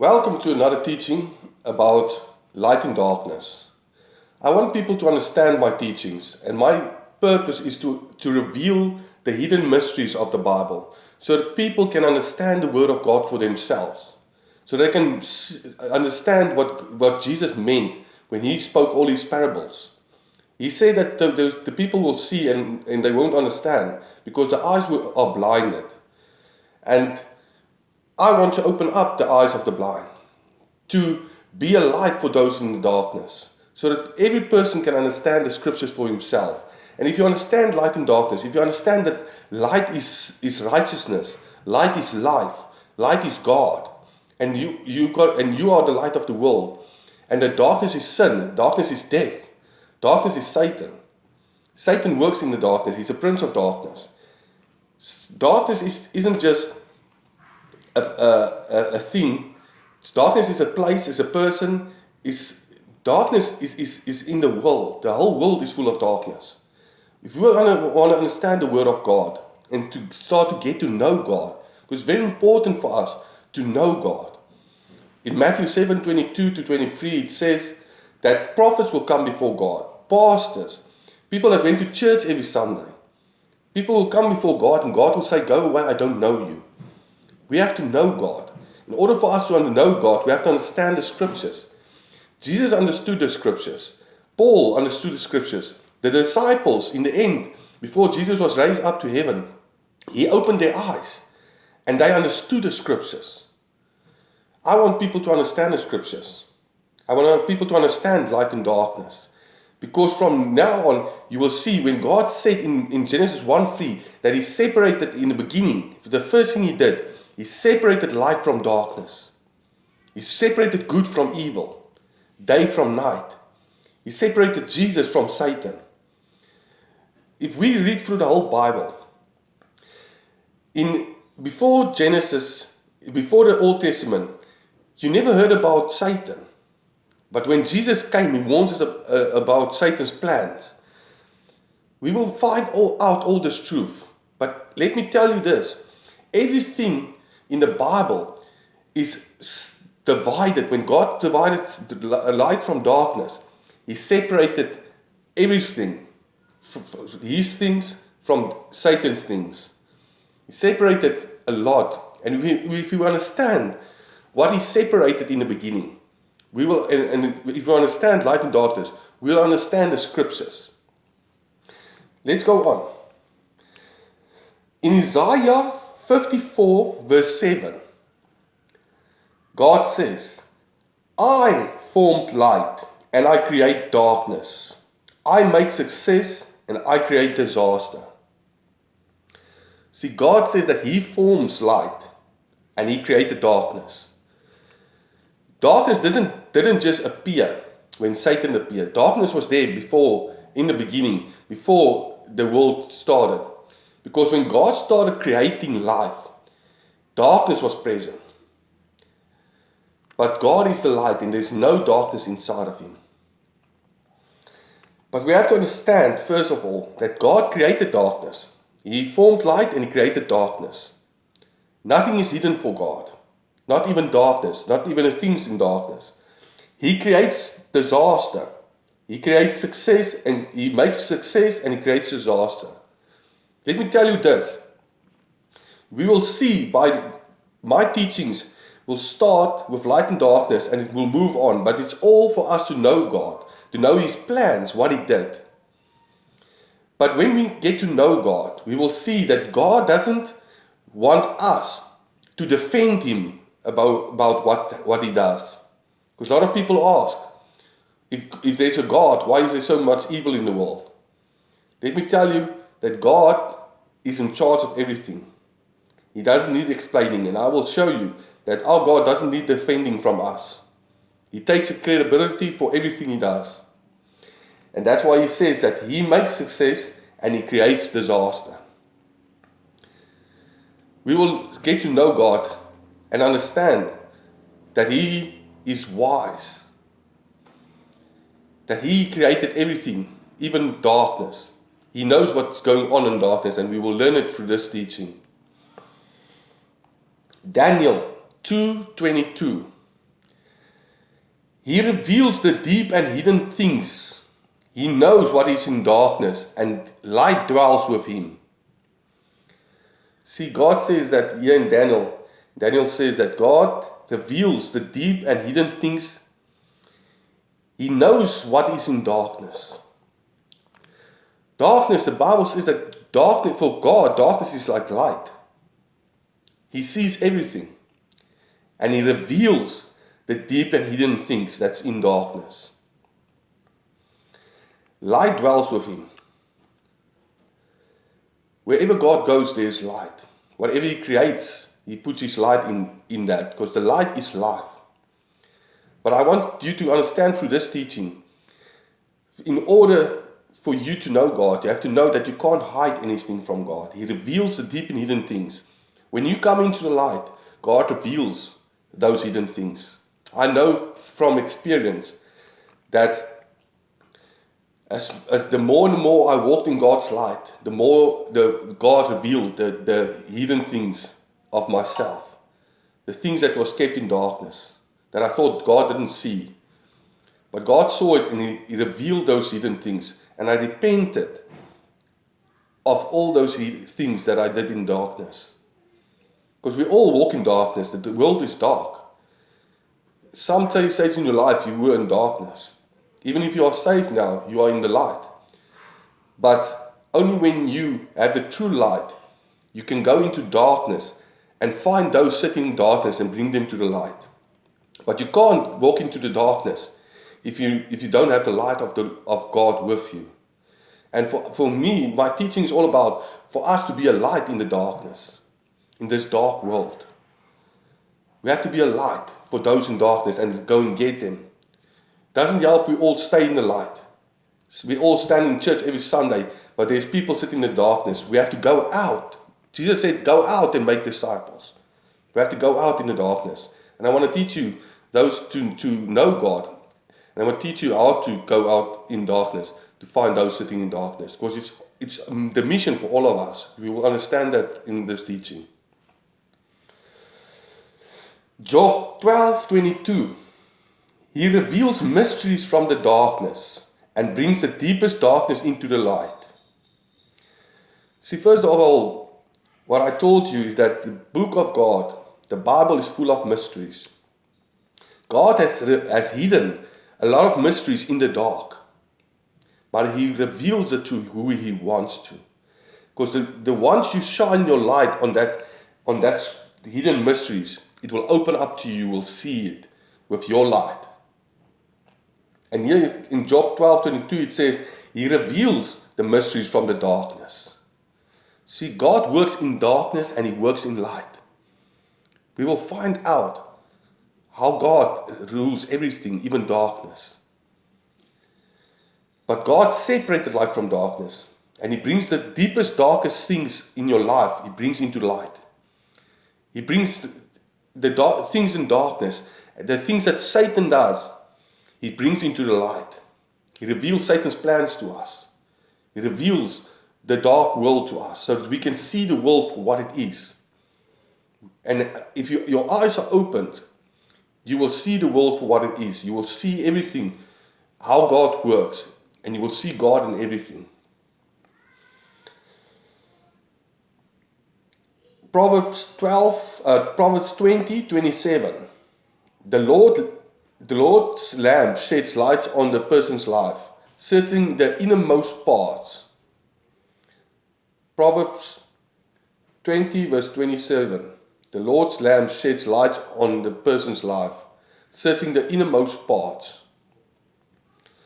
Welcome to another teaching about light and darkness. I want people to understand my teachings, and my purpose is to reveal the hidden mysteries of the Bible so that people can understand the Word of God for themselves, so they can understand what Jesus meant when He spoke all these parables. He said that the people will see and they won't understand because the eyes are blinded. And I want to open up the eyes of the blind, to be a light for those in the darkness, so that every person can understand the scriptures for himself. And if you understand light and darkness, if you understand that light is righteousness, light is life, light is God, and you are the light of the world, and the darkness is sin, darkness is death, darkness is Satan. Satan works in the darkness. He's a prince of darkness. Darkness isn't just a thing. Darkness is a place, is a person. Darkness is in the world. The whole world is full of darkness. If we want to understand the Word of God and to start to get to know God, because it's very important for us to know God. In Matthew 7:22-23, it says that prophets will come before God, pastors, people that went to church every Sunday. People will come before God and God will say, "Go away, I don't know you." We have to know God. In order for us to know God, we have to understand the scriptures. Jesus understood the scriptures. Paul understood the scriptures. The disciples, in the end, before Jesus was raised up to heaven, He opened their eyes and they understood the scriptures. I want people to understand the scriptures. I want people to understand light and darkness. Because from now on, you will see when God said in Genesis 1:3 that He separated in the beginning, the first thing He did, He separated light from darkness. He separated good from evil, day from night. He separated Jesus from Satan. If we read through the whole Bible, before Genesis, before the Old Testament, you never heard about Satan. But when Jesus came, He warns us about Satan's plans. We will find out all this truth. But let me tell you this, everything in the Bible is divided. When God divided light from darkness, He separated everything, His things from Satan's things. He separated a lot. And if we understand what He separated in the beginning, we will, and if we understand light and darkness, we'll understand the scriptures. Let's go on. In Isaiah 54 verse 7, God says, "I formed light and I create darkness. I make success and I create disaster." See, God says that He forms light and He created darkness. Darkness didn't just appear when Satan appeared. Darkness was there before, in the beginning, before the world started. Because when God started creating life, darkness was present. But God is the light and there's no darkness inside of Him. But we have to understand, first of all, that God created darkness. He formed light and He created darkness. Nothing is hidden for God. Not even darkness, not even the things in darkness. He creates disaster. He creates success and He makes success and He creates disaster. Let me tell you this. We will see by my teachings will start with light and darkness and it will move on. But it's all for us to know God, to know His plans, what He did. But when we get to know God, we will see that God doesn't want us to defend Him about what He does. Because a lot of people ask, if there's a God, why is there so much evil in the world? Let me tell you that God is in charge of everything. He doesn't need explaining, and I will show you that our God doesn't need defending from us. He takes the credibility for everything He does. And that's why He says that He makes success and He creates disaster. We will get to know God and understand that He is wise, that He created everything, even darkness. He knows what's going on in darkness, and we will learn it through this teaching. Daniel 2:22 He reveals the deep and hidden things. He knows what is in darkness, and light dwells with him. See, God says that here in Daniel says that God reveals the deep and hidden things. He knows what is in darkness. Darkness, the Bible says that darkness, for God, darkness is like light. He sees everything. And he reveals the deep and hidden things that's in darkness. Light dwells with him. Wherever God goes, there is light. Whatever he creates, he puts his light in that, because the light is life. But I want you to understand through this teaching, in order for you to know God, you have to know that you can't hide anything from God. He reveals the deep and hidden things. When you come into the light, God reveals those hidden things. I know from experience that as the more and more I walked in God's light, the more God revealed the hidden things of myself. The things that was kept in darkness, that I thought God didn't see. But God saw it, and He revealed those hidden things. And I repented of all those things that I did in darkness. Because we all walk in darkness. The world is dark. Some stage in your life you were in darkness. Even if you are saved now, you are in the light. But only when you have the true light, you can go into darkness and find those sitting in darkness and bring them to the light. But you can't walk into the darkness if you don't have the light of God with you. And for me, my teaching is all about for us to be a light in the darkness, in this dark world. We have to be a light for those in darkness and go and get them. Doesn't help we all stay in the light. We all stand in church every Sunday, but there's people sitting in the darkness. We have to go out. Jesus said, go out and make disciples. We have to go out in the darkness. And I want to teach you those to know God. And I want to teach you how to go out in darkness, to find those sitting in darkness. Because it's the mission for all of us. We will understand that in this teaching. Job 12:22. He reveals mysteries from the darkness and brings the deepest darkness into the light. See, first of all, what I told you is that the book of God, the Bible, is full of mysteries. God has hidden a lot of mysteries in the dark, but He reveals it to who He wants to. Because the once you shine your light on that hidden mysteries, it will open up to you. You will see it with your light. And here in Job 12:22 it says, He reveals the mysteries from the darkness. See, God works in darkness and He works in light. We will find out how God rules everything, even darkness. But God separated light from darkness, and He brings the deepest, darkest things in your life, He brings into light. He brings the things in darkness, the things that Satan does, He brings into the light. He reveals Satan's plans to us. He reveals the dark world to us so that we can see the world for what it is. And if your eyes are opened, you will see the world for what it is. You will see everything, how God works, and you will see God in everything. Proverbs 20:27. The Lord's lamp sheds light on the person's life, searching the innermost parts. Proverbs 20:27. The Lord's lamp sheds light on the person's life, searching the innermost parts.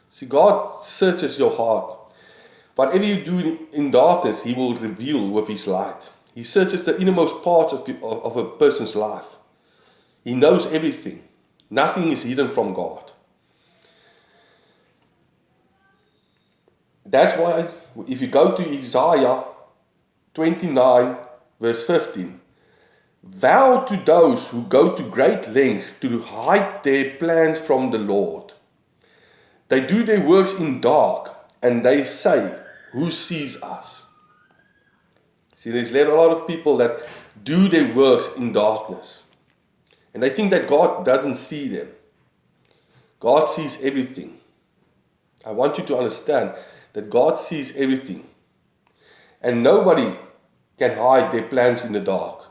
See, God searches your heart. Whatever you do in darkness, He will reveal with His light. He searches the innermost parts of a person's life. He knows everything. Nothing is hidden from God. That's why, if you go to Isaiah 29:15, vow to those who go to great lengths to hide their plans from the Lord. They do their works in dark, and they say, who sees us? See, there's a lot of people that do their works in darkness. And they think that God doesn't see them. God sees everything. I want you to understand that God sees everything. And nobody can hide their plans in the dark.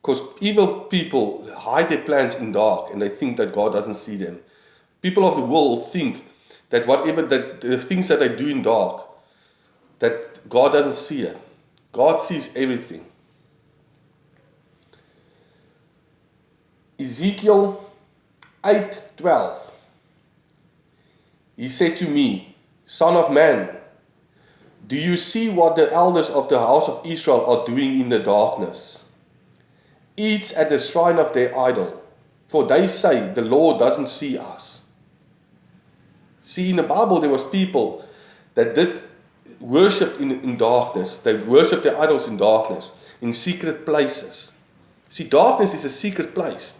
Because evil people hide their plans in dark and they think that God doesn't see them. People of the world think that the things that they do in dark, that God doesn't see it. God sees everything. Ezekiel 8:12. He said to me, Son of man, do you see what the elders of the house of Israel are doing in the darkness? Each at the shrine of their idol, for they say the Lord doesn't see us. See, in the Bible there was people that did worship in darkness. They worshiped their idols in darkness, in secret places. See, darkness is a secret place.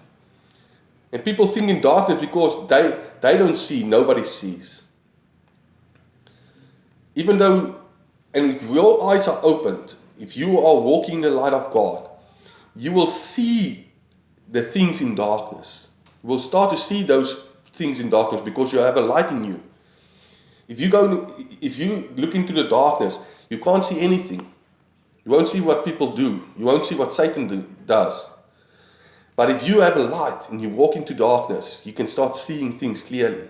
And people think in darkness because they don't see, nobody sees. Even though, and if your eyes are opened, if you are walking in the light of God, you will see the things in darkness. You will start to see those things in darkness because you have a light in you. If you look into the darkness, you can't see anything. You won't see what people do. You won't see what Satan does. But if you have a light and you walk into darkness, you can start seeing things clearly.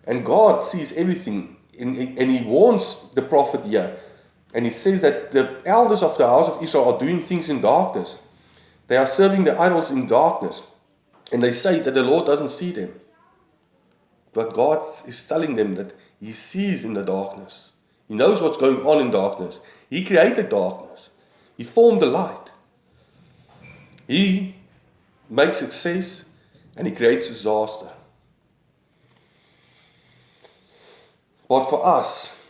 And God sees everything. And he warns the prophet here. And he says that the elders of the house of Israel are doing things in darkness. They are serving the idols in darkness. And they say that the Lord doesn't see them. But God is telling them that He sees in the darkness. He knows what's going on in darkness. He created darkness. He formed the light. He makes success and He creates disaster. But for us,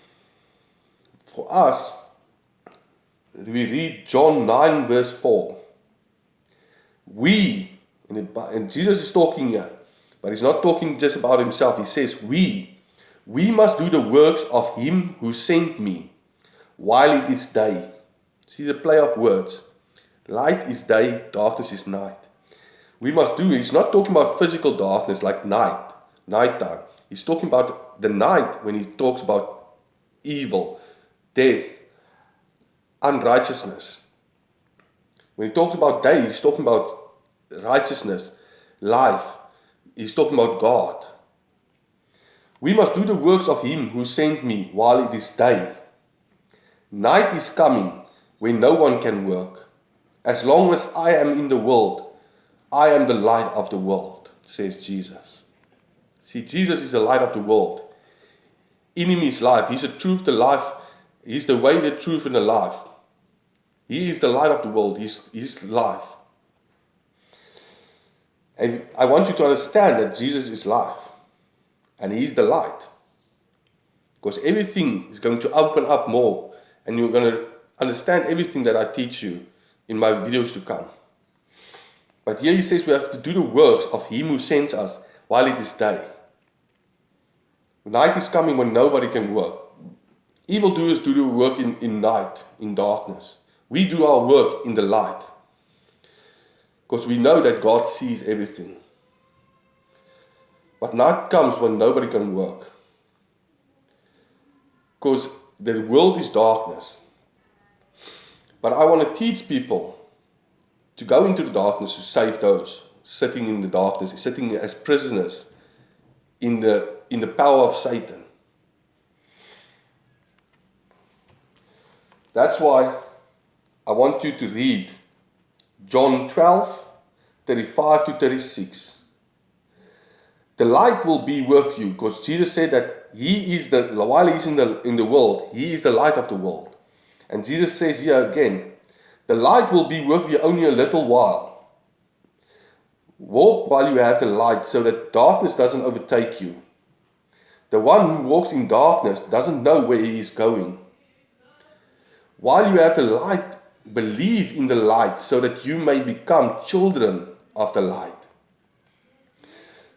we read John 9 verse 4. And Jesus is talking here, but He's not talking just about Himself. He says, we must do the works of Him who sent me while it is day. See the play of words. Light is day, darkness is night. We must do, He's not talking about physical darkness like nighttime. He's talking about the night when He talks about evil, death, unrighteousness. When He talks about day, He's talking about righteousness, life. He's talking about God. We must do the works of Him who sent me while it is day. Night is coming when no one can work. As long as I am in the world, I am the light of the world, says Jesus. See, Jesus is the light of the world. In Him is life. He's the truth, the life. He's the way, the truth, and the life. He is the light of the world. He's life. And I want you to understand that Jesus is life. And He is the light. Because everything is going to open up more. And you're going to understand everything that I teach you in my videos to come. But here He says we have to do the works of Him who sends us while it is day. Night is coming when nobody can work. Evildoers do the work in night, in darkness. We do our work in the light. Because we know that God sees everything. But night comes when nobody can work. Because the world is darkness. But I want to teach people to go into the darkness to save those sitting in the darkness, sitting as prisoners in the power of Satan. That's why I want you to read John 12:35-36. The light will be with you, because Jesus said that He is while He's in the world, He is the light of the world. And Jesus says here again, the light will be with you only a little while. Walk while you have the light, so that darkness doesn't overtake you. The one who walks in darkness doesn't know where he is going. While you have the light, believe in the light, so that you may become children of the light.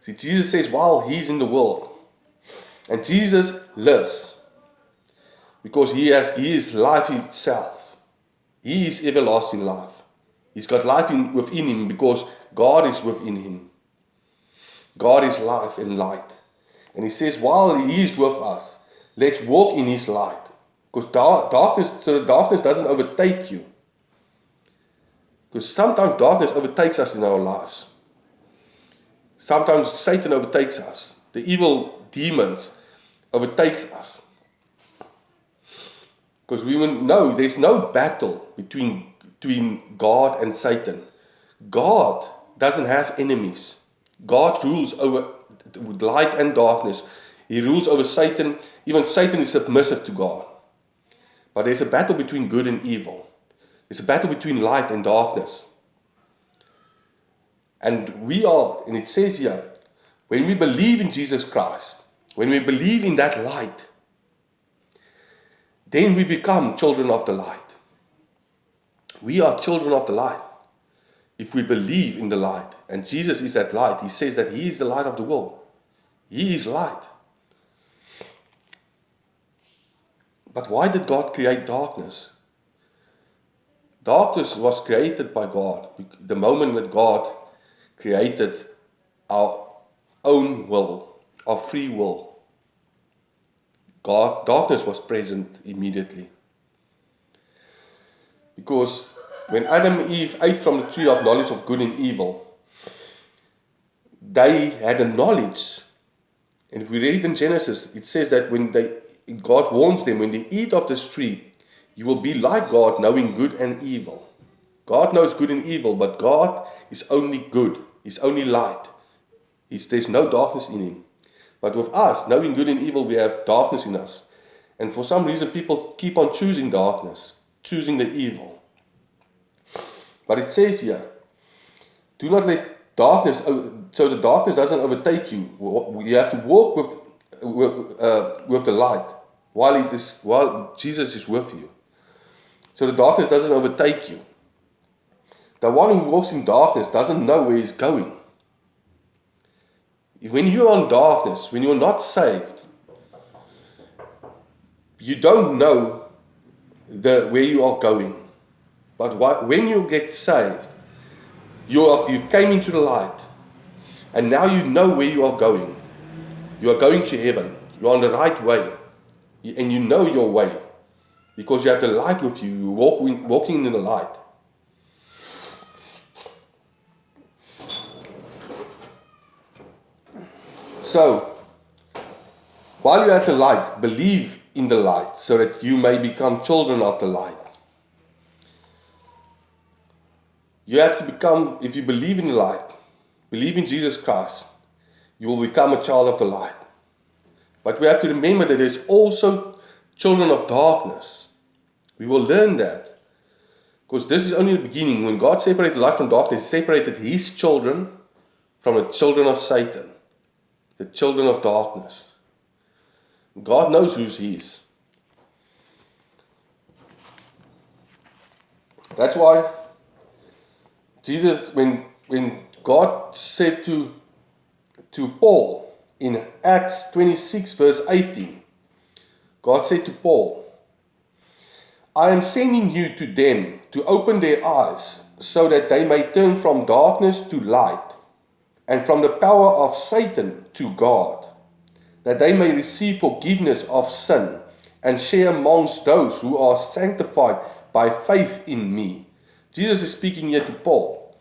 See, Jesus says while He's in the world, and Jesus lives, because He is life itself. He is everlasting life. He's got life within Him because God is within Him. God is life and light. And he says, while he is with us, let's walk in his light. Because darkness doesn't overtake you. Because sometimes darkness overtakes us in our lives. Sometimes Satan overtakes us. The evil demons overtakes us. Because we will know there's no battle between God and Satan. God doesn't have enemies. God rules over light and darkness. He rules over Satan. Even Satan is submissive to God. But there's a battle between good and evil. There's a battle between light and darkness. And it says here, when we believe in Jesus Christ, when we believe in that light, then we become children of the light. We are children of the light. If we believe in the light, and Jesus is that light, he says that he is the light of the world. He is light. But why did God create darkness? Darkness was created by God. The moment that God created our own will, our free will, darkness was present immediately. Because when Adam and Eve ate from the tree of knowledge of good and evil, they had a knowledge. And if we read in Genesis, it says that God warns them, when they eat of this tree, you will be like God, knowing good and evil. God knows good and evil, but God is only good. He's only light. There's no darkness in him. But with us, knowing good and evil, we have darkness in us. And for some reason, people keep on choosing darkness, choosing the evil. But it says here, do not let darkness, so the darkness doesn't overtake you. You have to walk with the light while Jesus is with you. So the darkness doesn't overtake you. The one who walks in darkness doesn't know where he's going. When you are in darkness, when you're not saved, you don't know where you are going. But when you get saved, you came into the light, and now you know where you are going. You are going to heaven. You are on the right way, and you know your way, because you have the light with you. You're walking in the light. So, while you have the light, believe in the light, so that you may become children of the light. You have to become, if you believe in the light, believe in Jesus Christ, you will become a child of the light. But we have to remember that there's also children of darkness. We will learn that. Because this is only the beginning. When God separated light from darkness, He separated His children from the children of Satan, the children of darkness. God knows who's His. That's why Jesus, when God said to Paul in Acts 26 verse 18, God said to Paul, I am sending you to them to open their eyes so that they may turn from darkness to light and from the power of Satan to God, that they may receive forgiveness of sin and share amongst those who are sanctified by faith in me. Jesus is speaking here to Paul.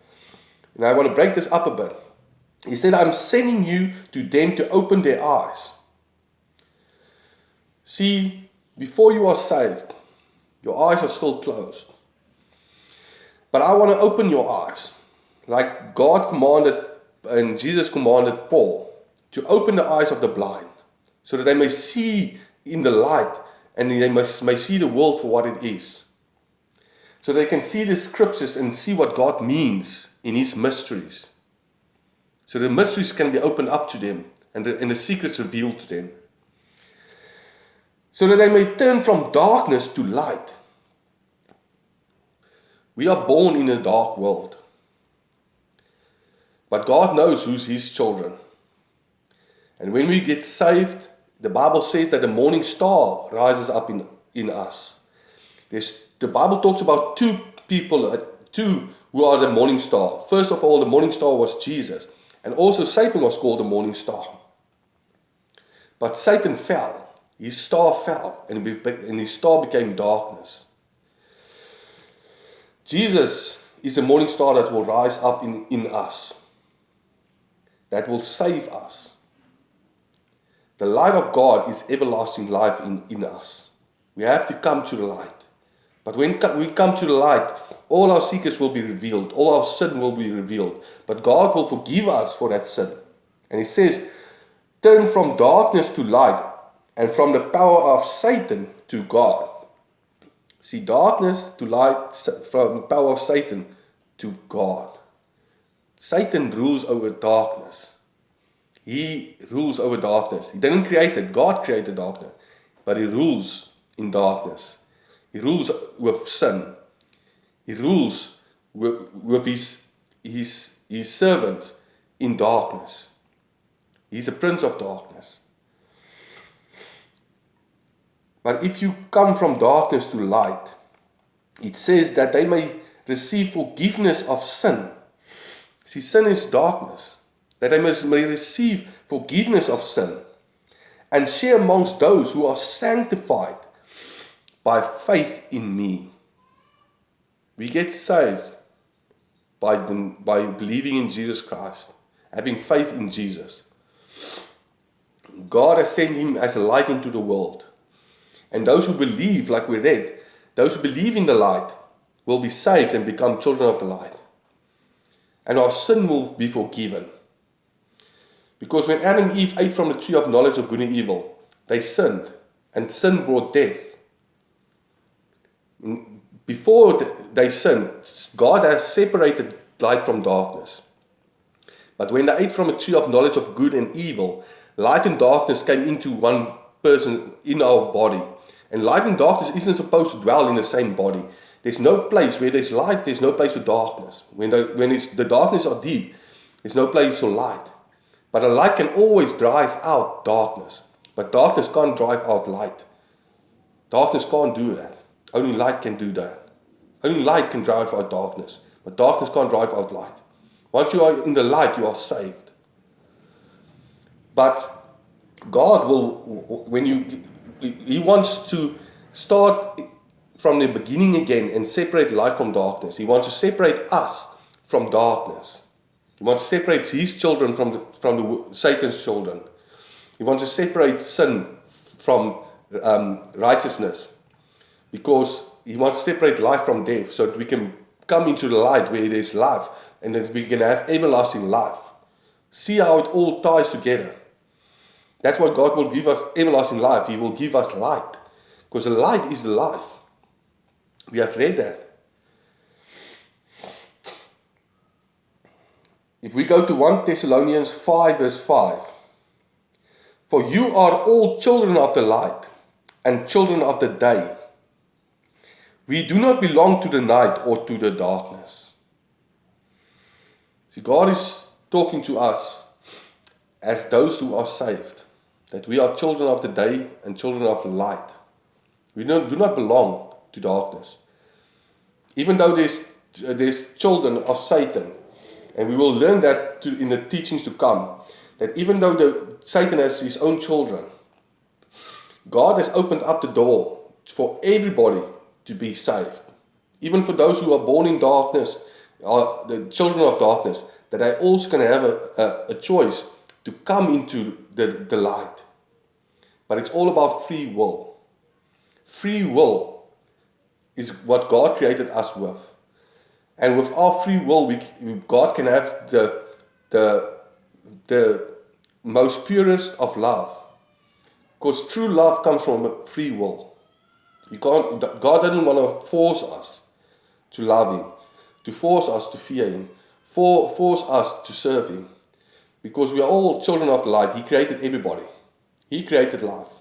And I want to break this up a bit. He said, I'm sending you to them to open their eyes. See, before you are saved, your eyes are still closed. But I want to open your eyes. Like God commanded and Jesus commanded Paul to open the eyes of the blind, so that they may see in the light and they may see the world for what it is. So they can see the scriptures and see what God means in His mysteries. So the mysteries can be opened up to them and the secrets revealed to them. So that they may turn from darkness to light. We are born in a dark world. But God knows who's His children. And when we get saved, the Bible says that the morning star rises up in us. The Bible talks about two people, two who are the morning star. First of all, the morning star was Jesus. And also Satan was called the morning star. But Satan fell. His star fell, and his star became darkness. Jesus is a morning star that will rise up in us, that will save us. The light of God is everlasting life in us. We have to come to the light. But when we come to the light, all our secrets will be revealed. All our sin will be revealed. But God will forgive us for that sin. And He says, turn from darkness to light, and from the power of Satan to God. See, darkness to light, from the power of Satan to God. Satan rules over darkness. He rules over darkness. He didn't create it. God created darkness. But He rules in darkness. He rules with sin. He rules with his servants in darkness. He's a prince of darkness. But if you come from darkness to light, it says that they may receive forgiveness of sin. See, sin is darkness. That they may receive forgiveness of sin and share amongst those who are sanctified by faith in me. We get saved by believing in Jesus Christ, having faith in Jesus. God has sent Him as a light into the world. And those who believe, like we read, those who believe in the light will be saved and become children of the light. And our sin will be forgiven. Because when Adam and Eve ate from the tree of knowledge of good and evil, they sinned, and sin brought death. Before they sinned, God has separated light from darkness. But when they ate from the tree of knowledge of good and evil, light and darkness came into one person in our body. And light and darkness isn't supposed to dwell in the same body. There's no place where there's light, there's no place for darkness. When the darkness are deep, there's no place for light. But a light can always drive out darkness. But darkness can't drive out light. Darkness can't do that. Only light can do that. Only light can drive out darkness. But darkness can't drive out light. Once you are in the light, you are saved. But God will, He wants to start from the beginning again and separate light from darkness. He wants to separate us from darkness. He wants to separate His children from Satan's children. He wants to separate sin from righteousness. Because He wants to separate life from death, so that we can come into the light where there is life, and that we can have everlasting life. See how it all ties together. That's what God will give us, everlasting life. He will give us light. Because the light is the life. We have read that. If we go to 1 Thessalonians 5 verse 5. For you are all children of the light and children of the day. We do not belong to the night or to the darkness. See, God is talking to us as those who are saved. That we are children of the day and children of light. We do not belong to darkness. Even though there's children of Satan, and we will learn that in the teachings to come, that even though Satan has his own children, God has opened up the door for everybody to be saved. Even for those who are born in darkness, are the children of darkness, that they also can have a choice to come into the light. But it's all about free will. Free will is what God created us with. And with our free will, God can have the most purest of love. Because true love comes from free will. God doesn't want to force us to love Him, to force us to fear Him, force us to serve Him. Because we are all children of the light. He created everybody. He created love.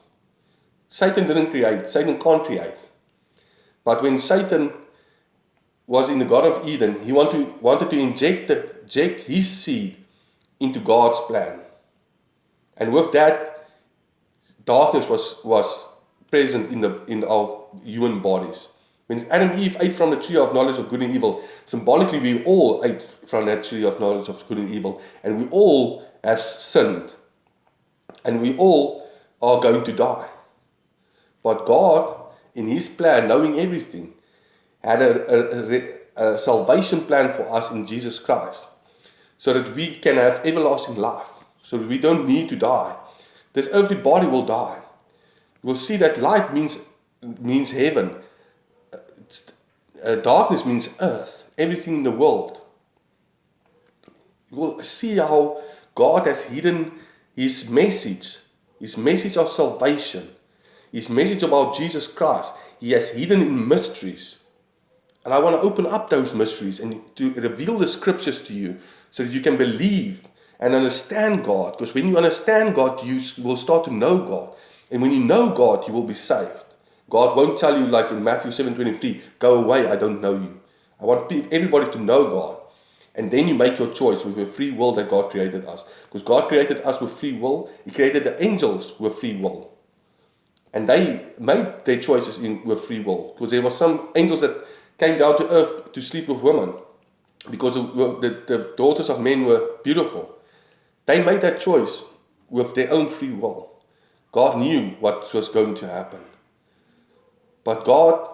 Satan didn't create. Satan can't create. But when Satan was in the Garden of Eden, he wanted to inject his seed into God's plan. And with that, darkness was present in our human bodies. When Adam and Eve ate from the tree of knowledge of good and evil, symbolically we all ate from that tree of knowledge of good and evil, and we all have sinned, and we all are going to die. But God, in His plan, knowing everything, had a salvation plan for us in Jesus Christ, so that we can have everlasting life, so that we don't need to die. This earthly body will die. You will see that light means heaven. Darkness means earth, everything in the world. You will see how God has hidden His message of salvation, His message about Jesus Christ. He has hidden in mysteries. And I want to open up those mysteries and to reveal the scriptures to you so that you can believe and understand God. Because when you understand God, you will start to know God. And when you know God, you will be saved. God won't tell you, like in Matthew 7:23, go away, I don't know you. I want everybody to know God. And then you make your choice with the free will that God created us. Because God created us with free will. He created the angels with free will. And they made their choices with free will. Because there were some angels that came down to earth to sleep with women. Because the daughters of men were beautiful. They made that choice with their own free will. God knew what was going to happen. But God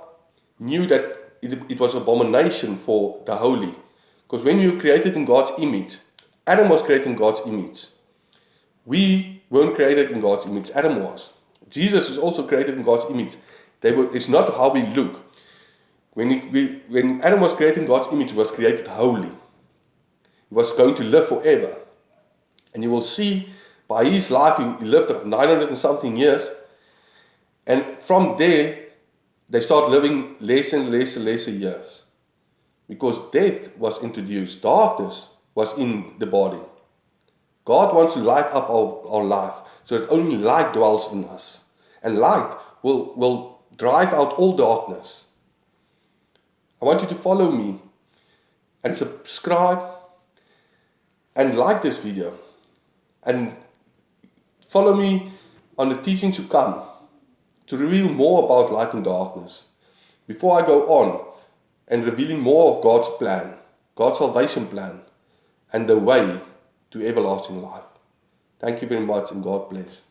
knew that it was abomination for the holy. Because when you were created in God's image, Adam was created in God's image. We weren't created in God's image, Adam was. Jesus was also created in God's image. It's not how we look. When Adam was created in God's image, he was created holy. He was going to live forever. And you will see by his life, he lived 900 and something years. And from there, they start living less and lesser years. Because death was introduced. Darkness was in the body. God wants to light up our life so that only light dwells in us. And light will drive out all darkness. I want you to follow me and subscribe and like this video. And follow me on the teachings to come to reveal more about light and darkness. Before I go on and revealing more of God's plan, God's salvation plan, and the way to everlasting life. Thank you very much and God bless.